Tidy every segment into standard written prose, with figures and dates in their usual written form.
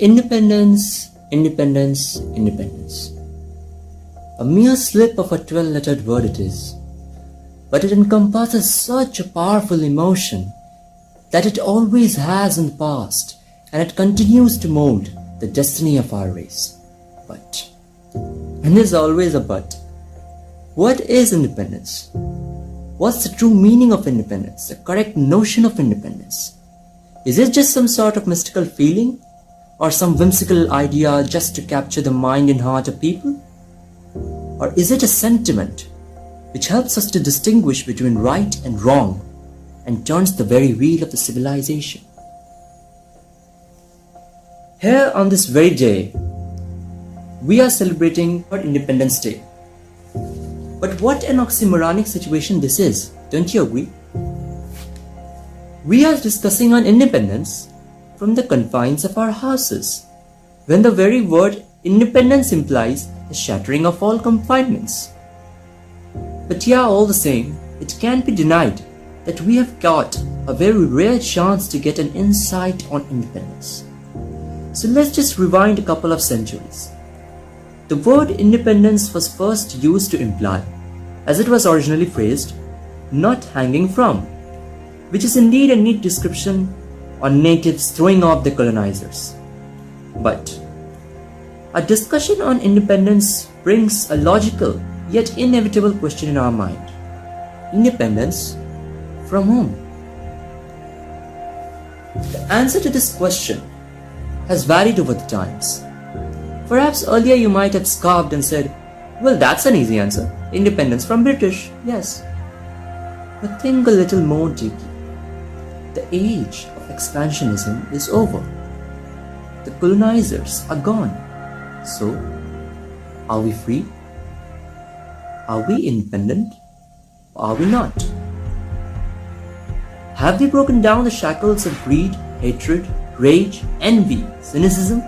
Independence, independence, independence. A mere slip of a 12-lettered word it is, but it encompasses such a powerful emotion that it always has in the past, and it continues to mold the destiny of our race. But, and there's always a but, what is independence? What's the true meaning of independence, the correct notion of independence? Is it just some sort of mystical feeling, or some whimsical idea just to capture the mind and heart of people? Or is it a sentiment which helps us to distinguish between right and wrong and turns the very wheel of the civilization? Here on this very day, we are celebrating our Independence Day. But what an oxymoronic situation this is, don't you agree? We are discussing on independence from the confines of our houses, when the very word independence implies the shattering of all confinements. But yeah, all the same, it can't be denied that we have got a very rare chance to get an insight on independence. So let's just rewind a couple of centuries. The word independence was first used to imply, as it was originally phrased, not hanging from, which is indeed a neat description on natives throwing off the colonizers. But a discussion on independence brings a logical yet inevitable question in our mind. Independence from whom? The answer to this question has varied over the times. Perhaps earlier you might have scoffed and said, well, that's an easy answer. Independence from British, yes. But think a little more deeply. The age of expansionism is over. The colonizers are gone. So, are we free? Are we independent? Or are we not? Have we broken down the shackles of greed, hatred, rage, envy, cynicism?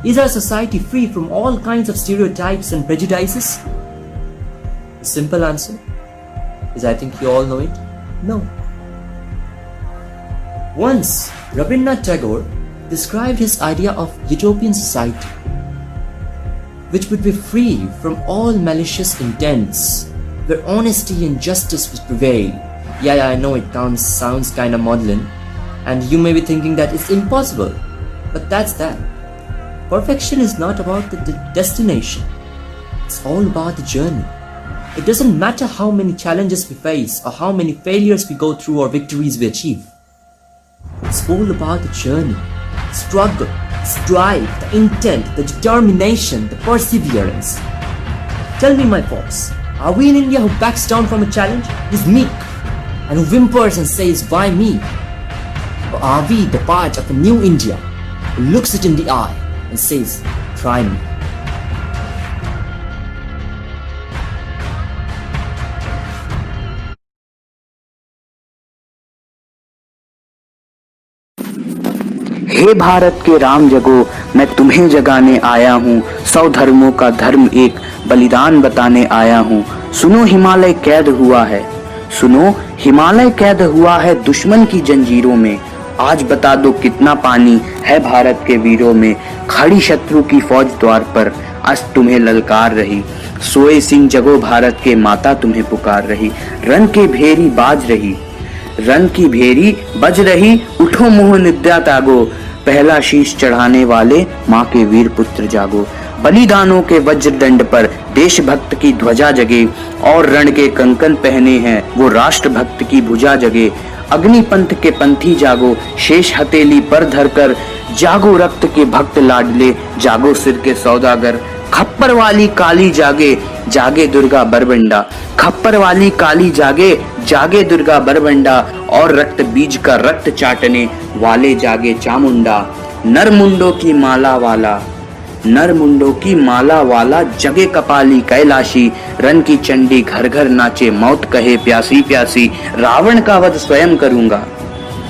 Is our society free from all kinds of stereotypes and prejudices? The simple answer is, I think you all know it, no. Once, Rabindranath Tagore described his idea of utopian society, which would be free from all malicious intents, where honesty and justice would prevail. Yeah, I know it sounds kinda maudlin, and you may be thinking that it's impossible, but that's that. Perfection is not about the destination, it's all about the journey. It doesn't matter how many challenges we face, or how many failures we go through, or victories we achieve. It's all about the journey, struggle, strive, the intent, the determination, the perseverance. Tell me, my folks, are we in India who backs down from a challenge, is meek, and who whimpers and says, why me? Or are we the part of a new India who looks it in the eye and says, try me? हे भारत के राम जगो, मैं तुम्हें जगाने आया हूँ। 100 धर्मों का धर्म एक बलिदान बताने आया हूँ। सुनो हिमालय कैद हुआ है, सुनो हिमालय कैद हुआ है दुश्मन की जंजीरों में। आज बता दो कितना पानी है भारत के वीरों में। खड़ी शत्रु की फौज द्वार पर आज तुम्हें ललकार रही। सोए सिंह जगो भारत के माता तुम्हें पुकार रही। रन के भेरी बाज रही, रन की भेरी बज रही। उठो मोह निद्रा त्यागो, पहला शीश चढ़ाने वाले माँ के वीर पुत्र जागो। बलिदानों के वज्र दंड पर देशभक्त की ध्वजा जगे, और रण के कंकन पहने हैं वो राष्ट्र भक्त की भुजा जगे। अग्निपंथ के पंथी जागो, शेष हथेली पर धरकर। जागो रक्त के भक्त लाडले, जागो सिर के सौदागर। खप्पर वाली काली जागे, जागे दुर्गा बरबंडा। खप्पर वाली काली जागे, जागे दुर्गा बरबंडा। और रक्त बीज का रक्त चाटने वाले जागे चामुंडा। नरमुंडों की माला वाला, नरमुंडों की माला वाला जगे कपाली कैलाशी। रन की चंडी घर घर नाचे, मौत कहे प्यासी प्यासी। रावण का वध स्वयं करूंगा,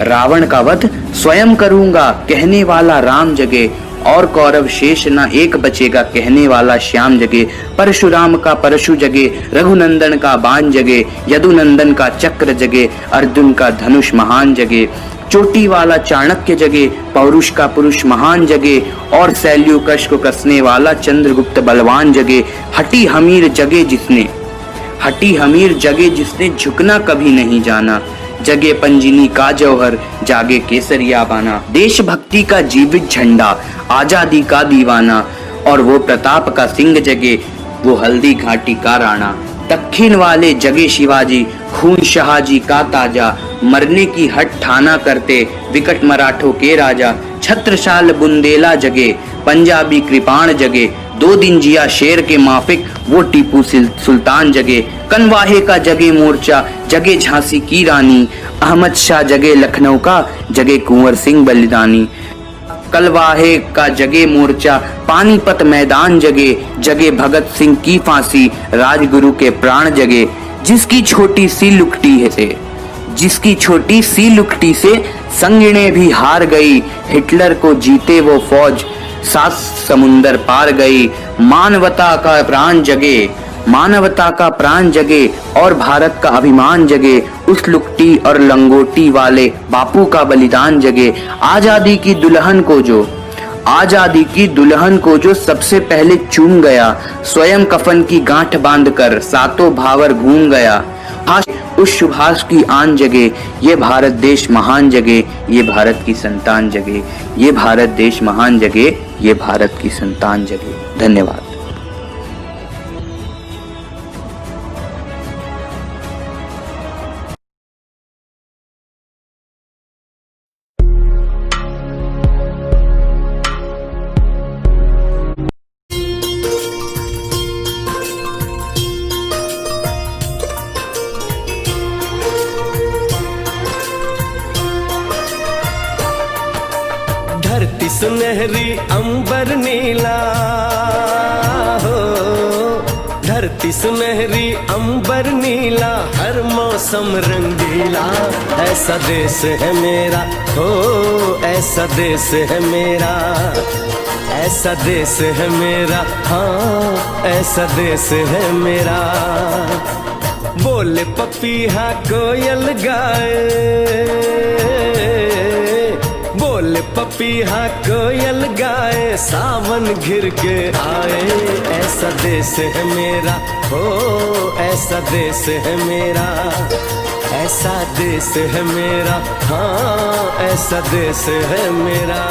रावण का वध स्वयं करूंगा, कहने वाला राम जगे। और कौरव शेष न एक बचेगा, कहने वाला श्याम जगे। परशुराम का परशु जगे, रघुनंदन का बाण जगे। यदुनंदन का चक्र जगे, अर्जुन का धनुष महान जगे। चोटी वाला चाणक्य जगे, पौरुष का पुरुष महान जगे, और शैल्यूकश को कसने वाला चंद्रगुप्त बलवान जगे। हटी हमीर जगे जिसने झुकना कभी नहीं जाना, जगे पंजिनी का जौहर, जागे केसरिया बाना। देशभक्ति का जीवित झंडा, आजादी का दीवाना, और वो प्रताप का सिंह जगे, वो हल्दी घाटी का राणा। दक्षिण वाले जगे शिवाजी, खून शहाजी का ताजा, मरने की हट ठाना करते विकट मराठों के राजा। छत्रसाल बुंदेला जगे, पंजाबी कृपाण जगे, 2 दिन जिया शेर के माफिक, वो टीपू सुल्तान जगे। कनवाहे का जगे मोर्चा, जगे झांसी की रानी, अहमद शाह जगे लखनऊ का, जगे कुंवर सिंह बलिदानी। कलवाहे का जगे मोर्चा, पानीपत मैदान जगे, जगे भगत सिंह की फांसी, राजगुरु के प्राण जगे। जिसकी छोटी सी लुकटी से संगिने भी हार गई, हिटलर को जीते वो फौज 7 समुंदर पार गई। मानवता का प्राण जगे और भारत का अभिमान जगे, उस लुकटी और लंगोटी वाले बापू का बलिदान जगे। आजादी की दुल्हन को जो सबसे पहले चूम गया, स्वयं कफन की गांठ बांधकर सातों भावर घूम गया। उस सुभाष की आन जगे, ये भारत देश महान जगे, ये भारत की संतान जगे। ये भारत देश महान जगे, ये भारत की संतान जगे। धन्यवाद। धरती सुनहरी अंबर नीला हो, धरती सुनहरी अंबर नीला, हर मौसम रंगीला। ऐसा देश है मेरा हो, ऐसा देश है मेरा, ऐसा देश है मेरा, हाँ ऐसा देश है मेरा। बोले पपीहा कोयल गाए, बोले पपीहा कोयल गाए, सावन घिर के आए। ऐसा देश है मेरा हो, ऐसा देश है मेरा, ऐसा देश है मेरा, हाँ ऐसा देश है मेरा।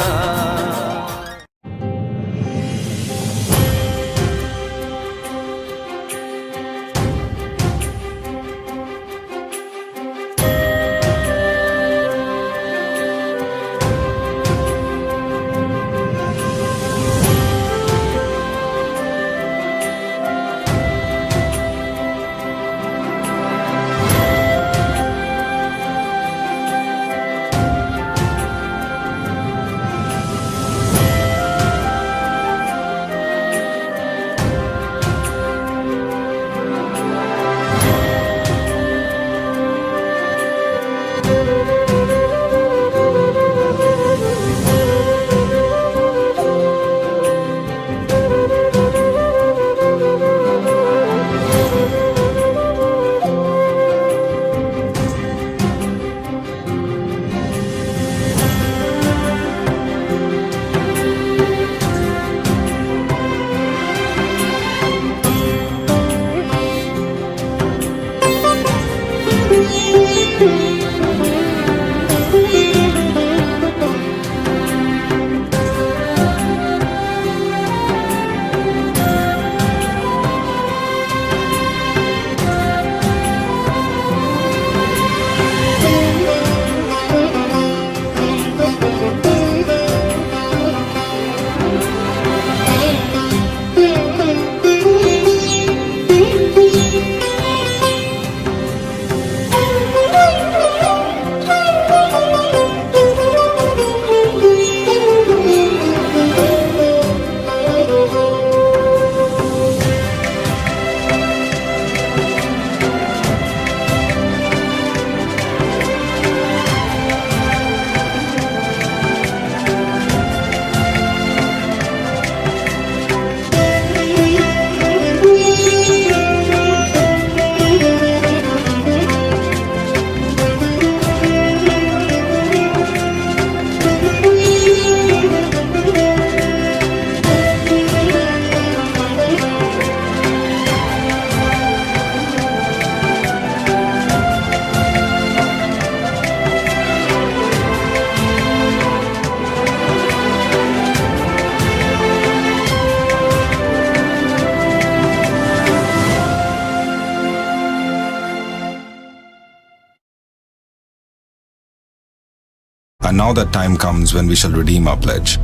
And now that time comes when we shall redeem our pledge,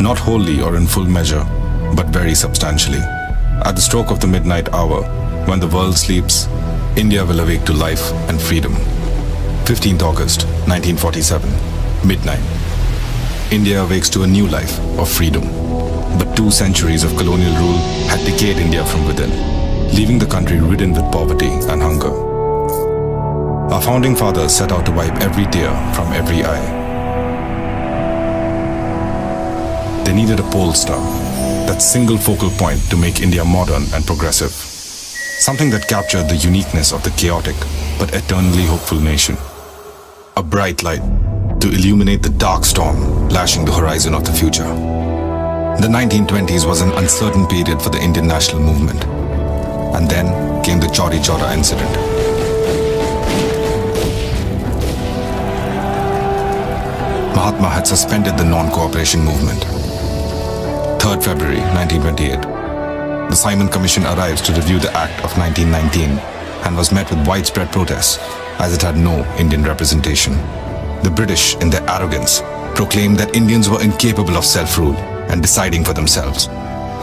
not wholly or in full measure, but very substantially. At the stroke of the midnight hour, when the world sleeps, India will awake to life and freedom. 15th August, 1947, midnight. India awakes to a new life of freedom. But 2 centuries of colonial rule had decayed India from within, leaving the country ridden with poverty and hunger. Our founding fathers set out to wipe every tear from every eye. They needed a pole star, that single focal point to make India modern and progressive. Something that captured the uniqueness of the chaotic but eternally hopeful nation. A bright light to illuminate the dark storm lashing the horizon of the future. The 1920s was an uncertain period for the Indian national movement. And then came the Chauri Chaura incident. Mahatma had suspended the non-cooperation movement. 3rd February 1928. The Simon Commission arrives to review the Act of 1919 and was met with widespread protests as it had no Indian representation. The British, in their arrogance, proclaimed that Indians were incapable of self-rule and deciding for themselves.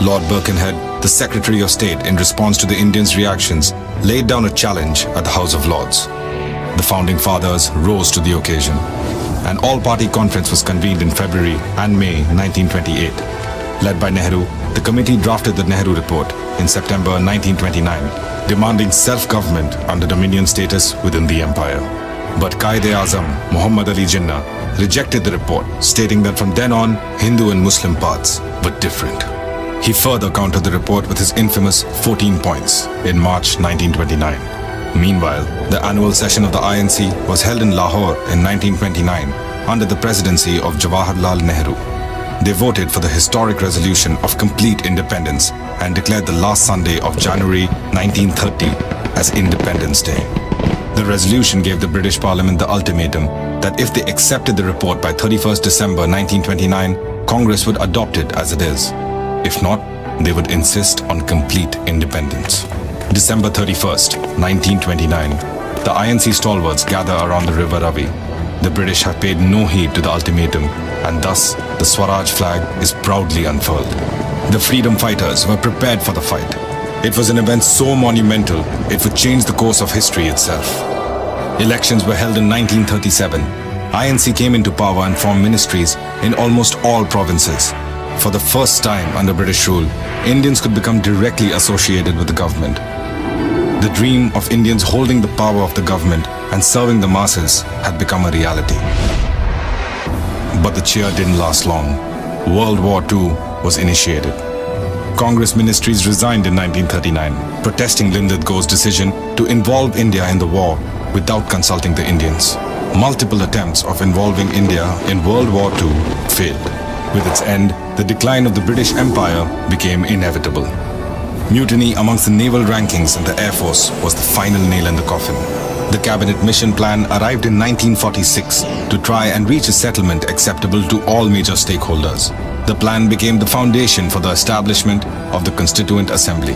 Lord Birkenhead, the Secretary of State, in response to the Indians' reactions, laid down a challenge at the House of Lords. The Founding Fathers rose to the occasion. An all-party conference was convened in February and May 1928. Led by Nehru, the committee drafted the Nehru Report in September 1929, demanding self-government under Dominion status within the empire. But Quaid-e-Azam, Muhammad Ali Jinnah, rejected the report, stating that from then on, Hindu and Muslim paths were different. He further countered the report with his infamous 14 points in March 1929. Meanwhile, the annual session of the INC was held in Lahore in 1929 under the presidency of Jawaharlal Nehru. They voted for the historic resolution of complete independence and declared the last Sunday of January 1930 as Independence Day. The resolution gave the British Parliament the ultimatum that if they accepted the report by 31st December 1929, Congress would adopt it as it is. If not, they would insist on complete independence. December 31st, 1929, the INC stalwarts gather around the River Ravi. The British have paid no heed to the ultimatum, and thus the Swaraj flag is proudly unfurled. The freedom fighters were prepared for the fight. It was an event so monumental, it would change the course of history itself. Elections were held in 1937. INC came into power and formed ministries in almost all provinces. For the first time under British rule, Indians could become directly associated with the government. The dream of Indians holding the power of the government and serving the masses had become a reality. But the cheer didn't last long. World War II was initiated. Congress ministries resigned in 1939, protesting Lindadgo's decision to involve India in the war without consulting the Indians. Multiple attempts of involving India in World War II failed. With its end, the decline of the British Empire became inevitable. Mutiny amongst the naval rankings in the Air Force was the final nail in the coffin. The cabinet mission plan arrived in 1946 to try and reach a settlement acceptable to all major stakeholders. The plan became the foundation for the establishment of the Constituent Assembly.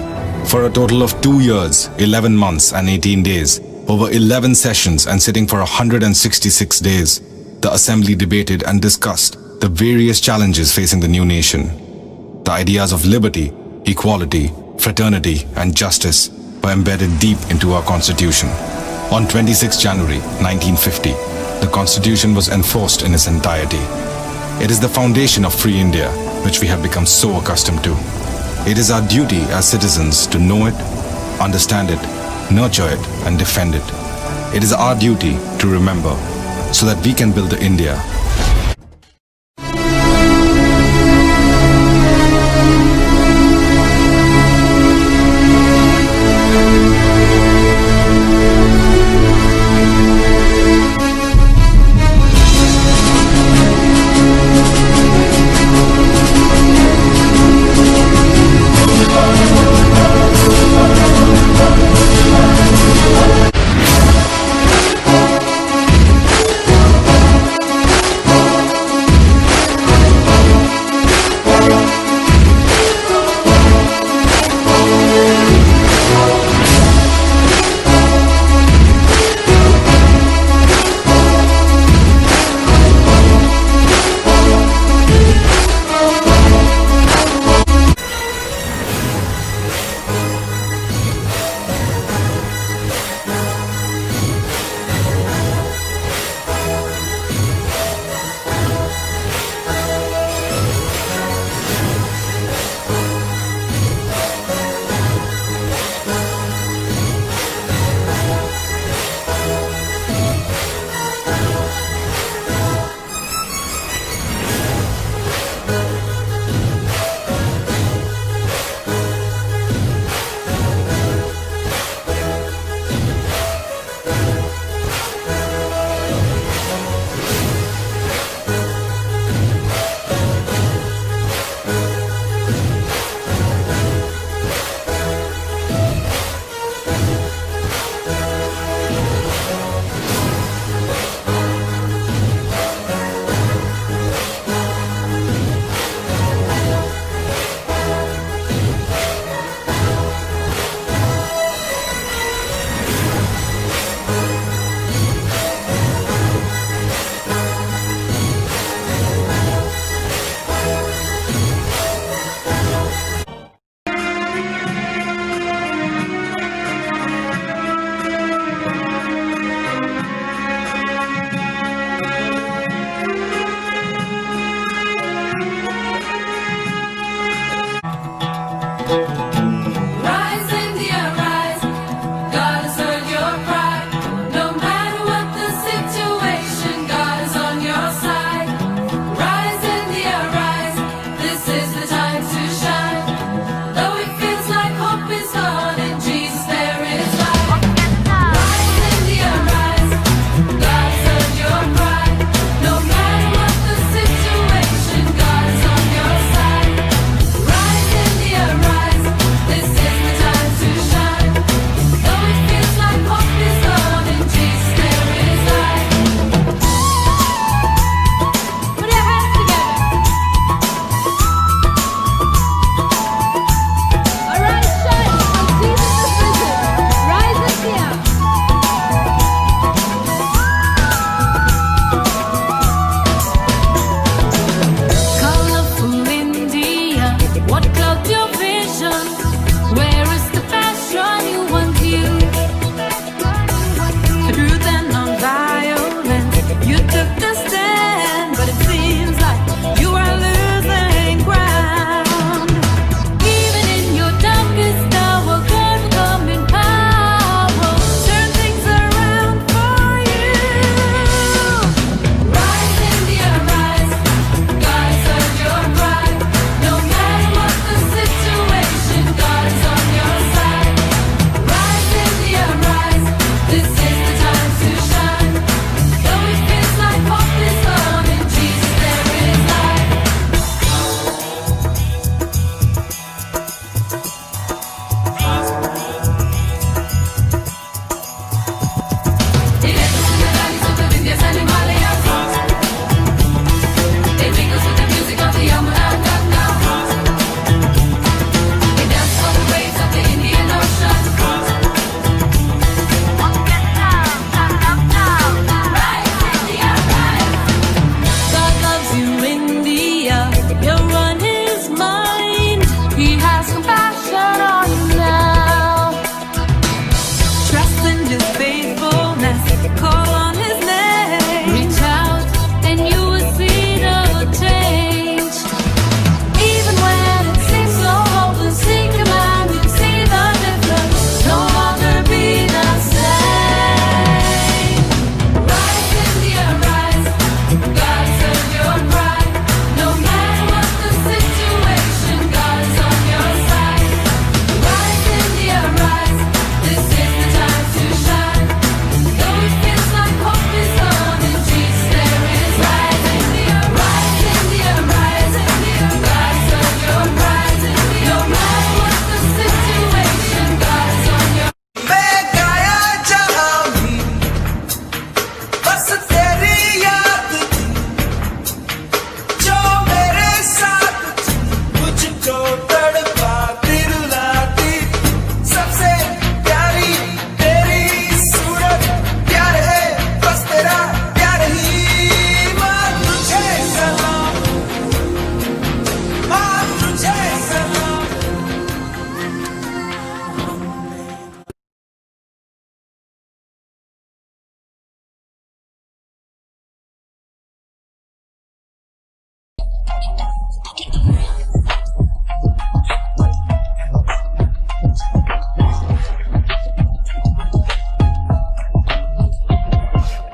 For a total of 2 years, 11 months and 18 days, over 11 sessions and sitting for 166 days, the Assembly debated and discussed the various challenges facing the new nation. The ideas of liberty, equality, fraternity, and justice were embedded deep into our Constitution. On 26 January 1950, the Constitution was enforced in its entirety. It is the foundation of free India, which we have become so accustomed to. It is our duty as citizens to know it, understand it, nurture it, and defend it. It is our duty to remember, so that we can build the India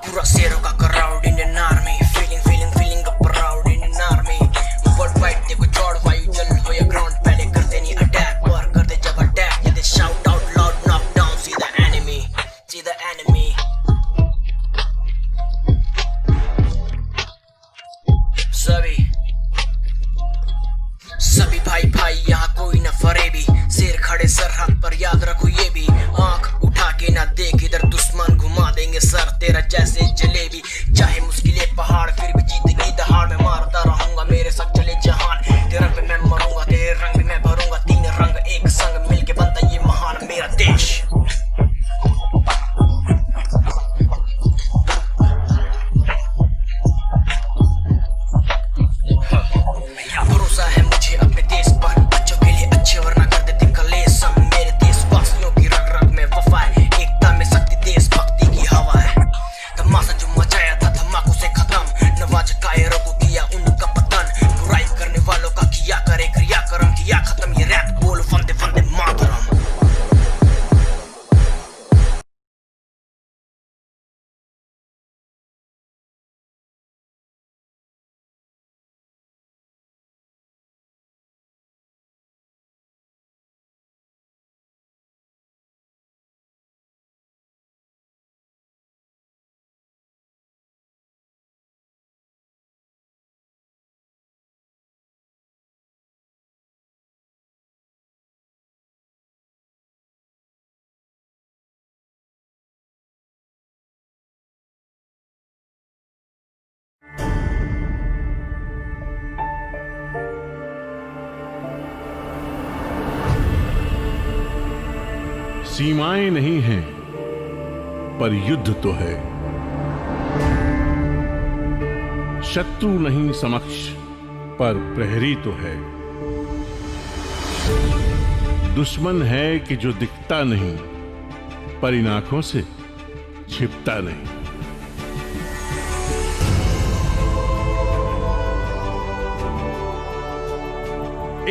पूरा शेरों का crowd Indian army, feeling proud Indian army. World wide देखो चौड़ वायु जल हो या ground, पहले करते नहीं अटैक और करते जब अटैक ये they shout out loud knock down, see the enemy, see the enemy. सभी भाई यहाँ कोई न फरेबी, शेर खड़े सरहद पर याद रखो ये भी, आंख उठा के ना देख इधर दुश्मन घुमा देंगे सर तेरा जैसे जलेबी। चाहे मुश्किलें पहाड़ फिर भी जीत की दहाड़, मैं मारता रहूंगा मेरे संग चले जहान, तेरे रंग पे मैं मरूंगा तेरे रंग भी मैं भरूंगा, तीन रंग एक संग मिलके बनता ये महान मेरा देश। भरोसा है मुझे अपने देश पर, बच्चों के लिए अच्छे वरना कर देते कलेश। मेरे देशवासियों की रग रग में वफा है, एकता में शक्ति देशभक्ति की हवा है। तमाशा जो मचाया था धमाकों से खत्म, नवाज कायरों को किया उनका पतन, बुराई करने वालों का किया करे क्रियाक्रम, किया खत्म ये रैप बोल फंदे फंदे मातरम। सीमाएं नहीं हैं पर युद्ध तो है, शत्रु नहीं समक्ष पर प्रहरी तो है, दुश्मन है कि जो दिखता नहीं पर इन आंखों से छिपता नहीं।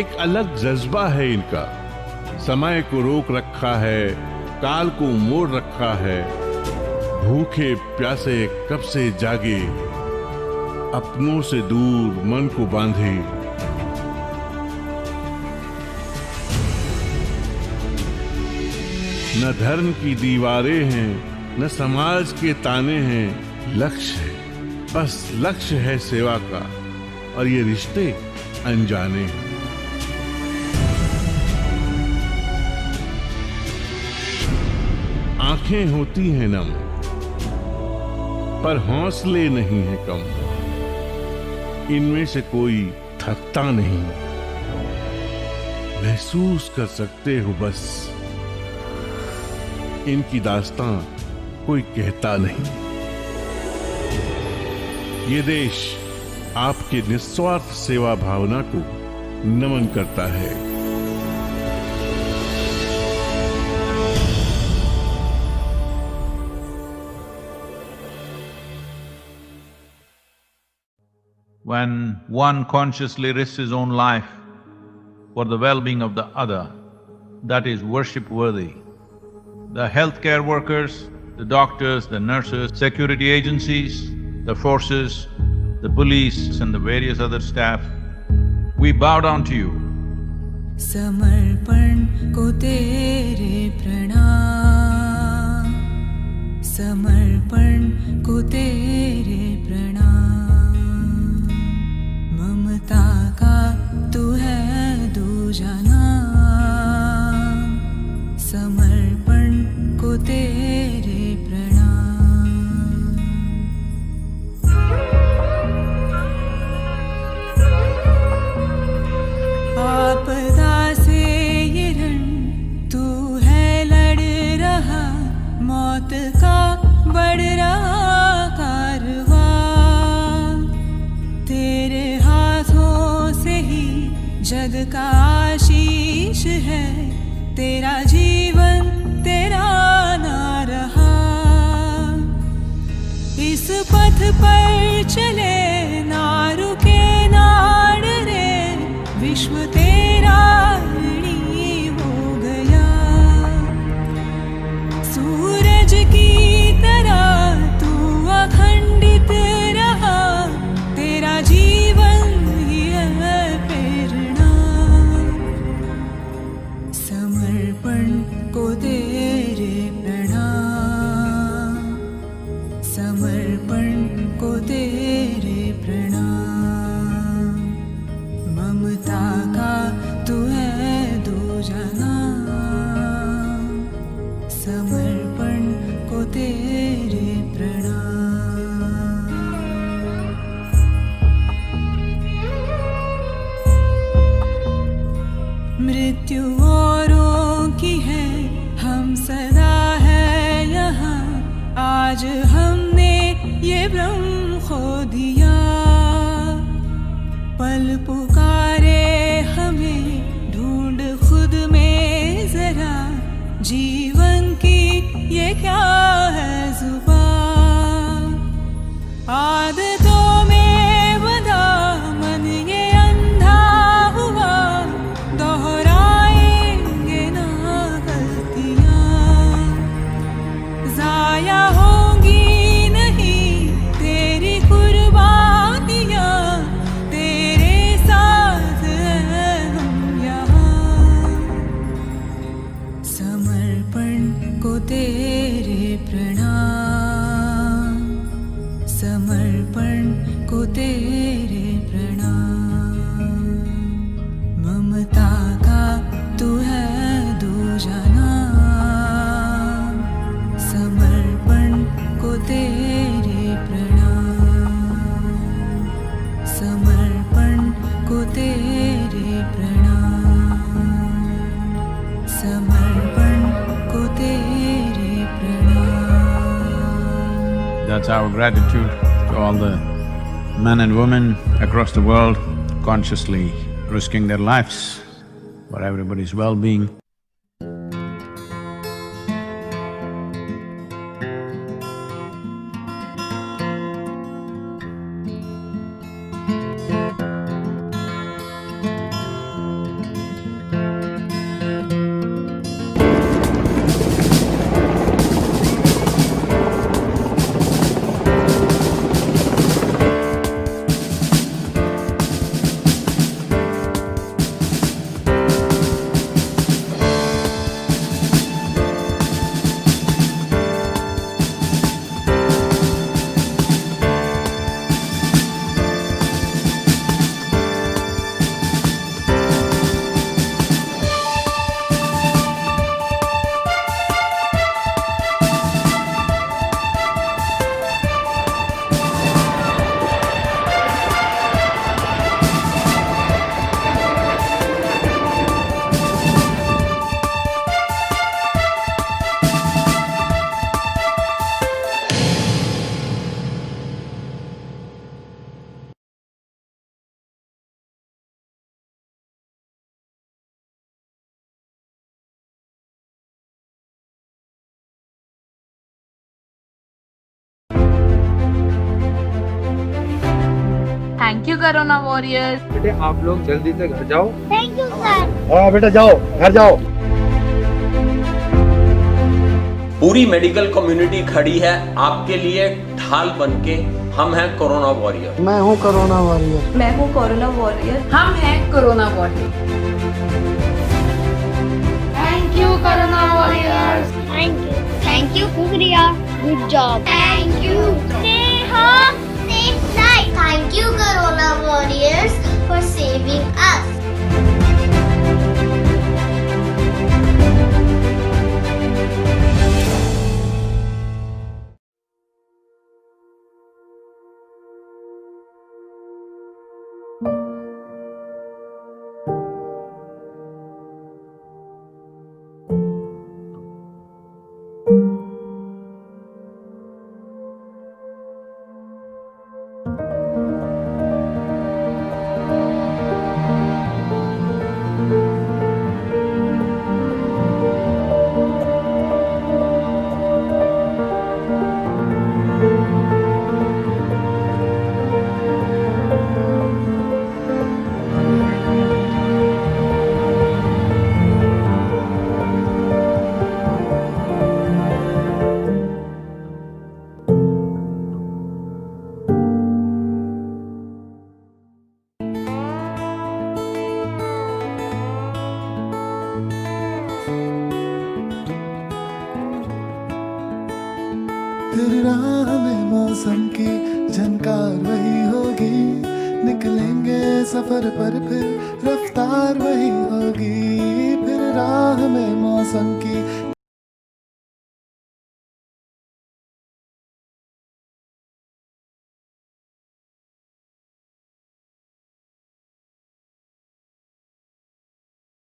एक अलग जज्बा है इनका, समय को रोक रखा है, काल को मोड़ रखा है, भूखे प्यासे कब से जागे, अपनों से दूर मन को बांधे। न धर्म की दीवारें हैं न समाज के ताने हैं, लक्ष्य है बस लक्ष्य है सेवा का, और ये रिश्ते अनजाने हैं। आंखें होती हैं नम पर हौसले नहीं है कम, इनमें से कोई थकता नहीं, महसूस कर सकते हो बस इनकी दास्तां कोई कहता नहीं। ये देश आपके निस्वार्थ सेवा भावना को नमन करता है। When one consciously risks his own life for the well-being of the other, that is worship-worthy. The healthcare workers, the doctors, the nurses, security agencies, the forces, the police and the various other staff, we bow down to you. समर्पण को तेरे प्रणाम, समर्पण को तेरे प्रणाम, ममता का तू है दूजा नाम, समर्पण को तेरे प्रणाम। आपदा से ये रण तू है लड़ रहा, मौत का बढ़ रहा कारवां, तेरे हाथों से ही जग का आशीष है, तेरा जीवन तेरा ना रहा। इस पथ पर चले ना रुके ना को तेरे प्रणाम। मृत्यु औरों की है, हम सदा है यहाँ, आज हमने ये भ्रम खो दिया। पल पुकारे हमें, ढूंढ खुद में जरा, जीवन की ये क्या है जुबान। आदतों में बंधा मन ये अंधा हुआ, दोहराएंगे ना गलतियाँ, जाया होंगी नहीं तेरी कुर्बानियाँ, तेरे साथ हैं हम यहाँ। समर्पण को तेरे प्रणाम, समर्पण को तेरे प्रणाम। ममता का तू है दूजाना, समर्पण को तेरे प्रणाम, समर्पण को तेरे प्रणाम, समर्पण को तेरे प्रणाम। That's our gratitude to all the men and women across the world consciously risking their lives for everybody's well-being. Thank you corona warriors. बेटे आप लोग जल्दी से घर जाओ। Thank you sir. हाँ बेटा जाओ, घर जाओ। पूरी मेडिकल कम्युनिटी खड़ी है आपके लिए ढाल बनके। हम हैं कोरोना वॉरियर। मैं हूँ कोरोना वॉरियर। मैं हूँ कोरोना वॉरियर। हम हैं corona warrior. Thank you corona warriors. Thank you कुकरिया, good job. Thank you Neha, safe life. Thank you corona warriors for saving us. फिर राह में मौसम की झनकार वही होगी, निकलेंगे सफर पर फिर रफ्तार वही होगी। फिर राह में मौसम की